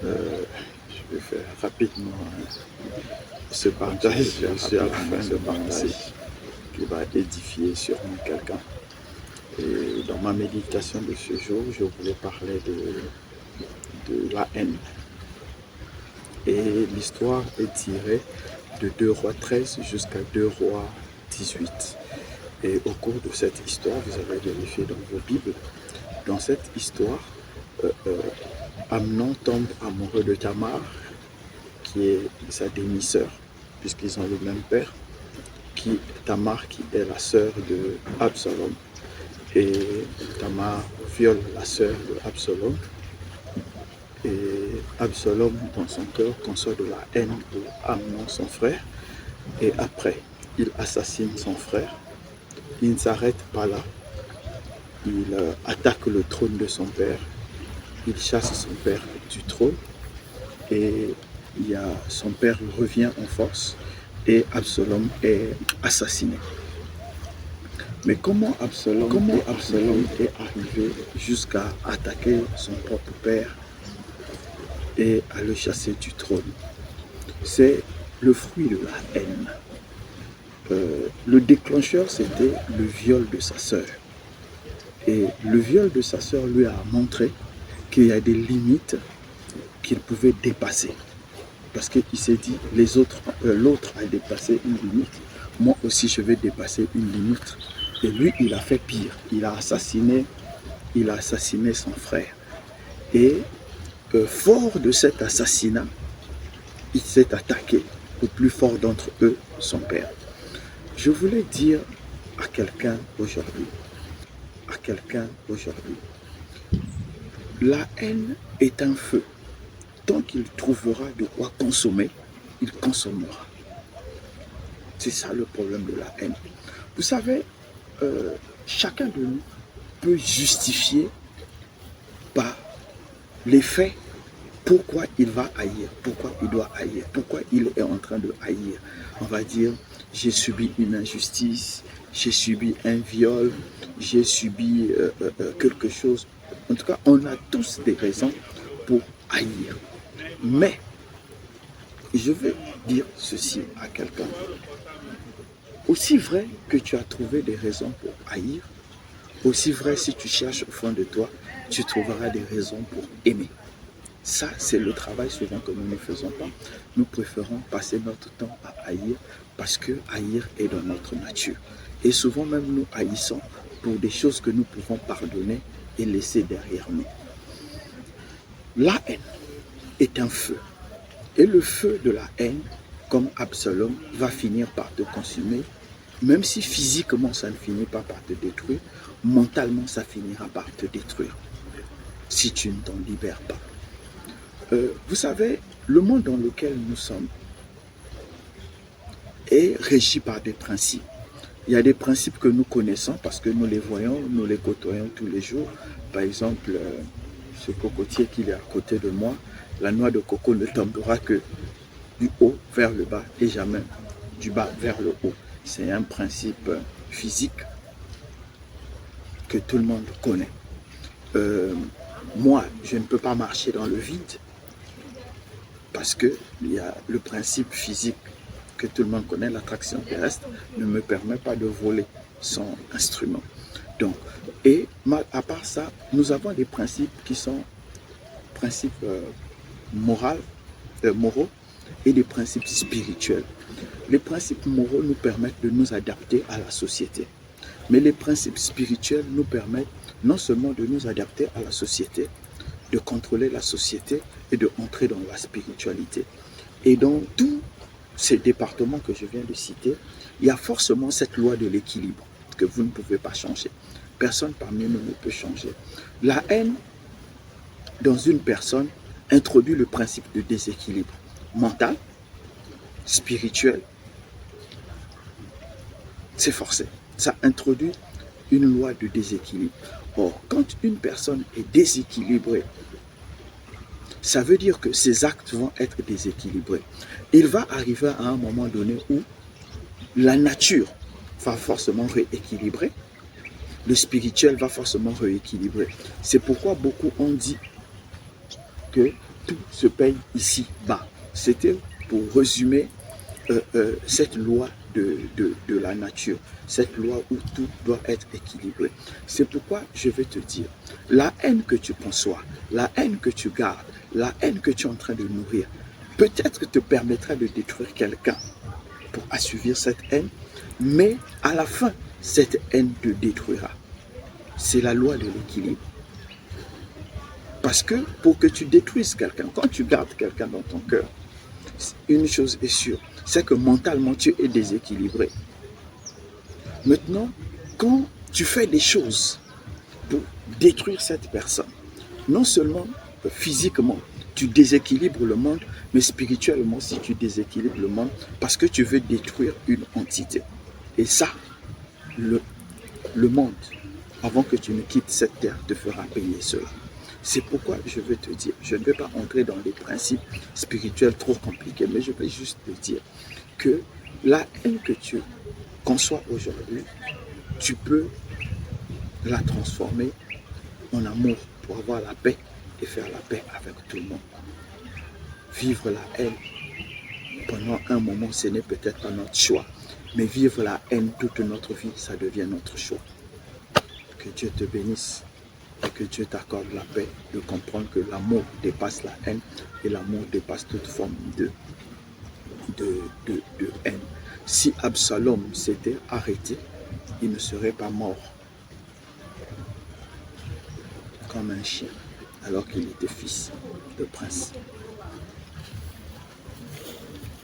Euh, je vais faire rapidement ce partage. Je suis à la fin de mon essai qui va édifier sûrement quelqu'un. Et dans ma méditation de ce jour, je voulais parler de la haine. Et l'histoire est tirée de 2 Rois 13 jusqu'à 2 Rois 18. Et au cours de cette histoire, vous avez vérifié dans vos Bibles, dans cette histoire, euh, euh, Amnon tombe amoureux de Tamar, qui est sa demi-sœur, puisqu'ils ont le même père, Tamar qui est la sœur de Absalom. Et Tamar viole la sœur de Absalom. Et Absalom, dans son cœur, conçoit de la haine pour Amnon, son frère. Et après, il assassine son frère. Il ne s'arrête pas là. Il attaque le trône de son père. Il chasse son père du trône. Et son père revient en force. Et Absalom est assassiné. Mais comment Absalom est arrivé jusqu'à attaquer son propre père et à le chasser du trône? C'est le fruit de la haine. Le déclencheur, c'était le viol de sa sœur. Et le viol de sa sœur lui a montré qu'il y a des limites qu'il pouvait dépasser. Parce qu'il s'est dit, l'autre a dépassé une limite, moi aussi je vais dépasser une limite. Et lui, il a fait pire. Il a assassiné son frère. Et fort de cet assassinat, il s'est attaqué au plus fort d'entre eux, son père. Je voulais dire à quelqu'un aujourd'hui, la haine est un feu. Tant qu'il trouvera de quoi consommer, il consommera. C'est ça le problème de la haine. Vous savez, chacun de nous peut justifier par les faits pourquoi il va haïr, pourquoi il doit haïr, pourquoi il est en train de haïr. On va dire, j'ai subi une injustice, j'ai subi un viol, j'ai subi quelque chose. En tout cas, on a tous des raisons pour haïr. Mais, je vais dire ceci à quelqu'un. Aussi vrai que tu as trouvé des raisons pour haïr, aussi vrai si tu cherches au fond de toi, tu trouveras des raisons pour aimer. Ça, c'est le travail souvent que nous ne faisons pas. Nous préférons passer notre temps à haïr parce que haïr est dans notre nature. Et souvent même nous haïssons pour des choses que nous pouvons pardonner et laisser derrière nous. La haine est un feu. Et le feu de la haine, comme Absalom, va finir par te consumer. Même si physiquement ça ne finit pas par te détruire, mentalement ça finira par te détruire. Si tu ne t'en libères pas. Vous savez, le monde dans lequel nous sommes est régi par des principes. Il y a des principes que nous connaissons parce que nous les voyons, nous les côtoyons tous les jours. Par exemple, ce cocotier qui est à côté de moi, la noix de coco ne tombera que du haut vers le bas et jamais du bas vers le haut. C'est un principe physique que tout le monde connaît. Moi, je ne peux pas marcher dans le vide parce qu'il y a le principe physique que tout le monde connaît, l'attraction terrestre, ne me permet pas de voler son instrument. Donc, et à part ça, nous avons des principes qui sont principes moraux et des principes spirituels. Les principes moraux nous permettent de nous adapter à la société. Mais les principes spirituels nous permettent non seulement de nous adapter à la société, de contrôler la société et de entrer dans la spiritualité. Et dans tous ces départements que je viens de citer, il y a forcément cette loi de l'équilibre que vous ne pouvez pas changer. Personne parmi nous ne peut changer. La haine dans une personne introduit le principe de déséquilibre mental, spirituel. C'est forcé. Ça introduit une loi de déséquilibre. Or, quand une personne est déséquilibrée, ça veut dire que ses actes vont être déséquilibrés. Il va arriver à un moment donné où la nature va forcément rééquilibrer, le spirituel va forcément rééquilibrer. C'est pourquoi beaucoup ont dit que tout se paye ici-bas. C'était pour résumer cette loi de la nature, cette loi où tout doit être équilibré. C'est pourquoi je vais te dire, la haine que tu conçois, la haine que tu gardes, la haine que tu es en train de nourrir, peut-être te permettra de détruire quelqu'un pour assouvir cette haine, mais à la fin, cette haine te détruira. C'est la loi de l'équilibre. Parce que pour que tu détruises quelqu'un, quand tu gardes quelqu'un dans ton cœur, une chose est sûre, c'est que mentalement tu es déséquilibré. Maintenant, quand tu fais des choses pour détruire cette personne, non seulement physiquement, tu déséquilibres le monde, mais spirituellement aussi tu déséquilibres le monde parce que tu veux détruire une entité. Et ça, le monde, avant que tu ne quittes cette terre, te fera payer cela. C'est pourquoi je veux te dire, je ne vais pas entrer dans des principes spirituels trop compliqués, mais je vais juste te dire que la haine que tu conçois aujourd'hui, tu peux la transformer en amour pour avoir la paix et faire la paix avec tout le monde. Vivre la haine pendant un moment, ce n'est peut-être pas notre choix, mais vivre la haine toute notre vie, ça devient notre choix. Que Dieu te bénisse et que Dieu t'accorde la paix de comprendre que l'amour dépasse la haine et l'amour dépasse toute forme de haine. Si Absalom s'était arrêté, il ne serait pas mort comme un chien alors qu'il était fils de prince.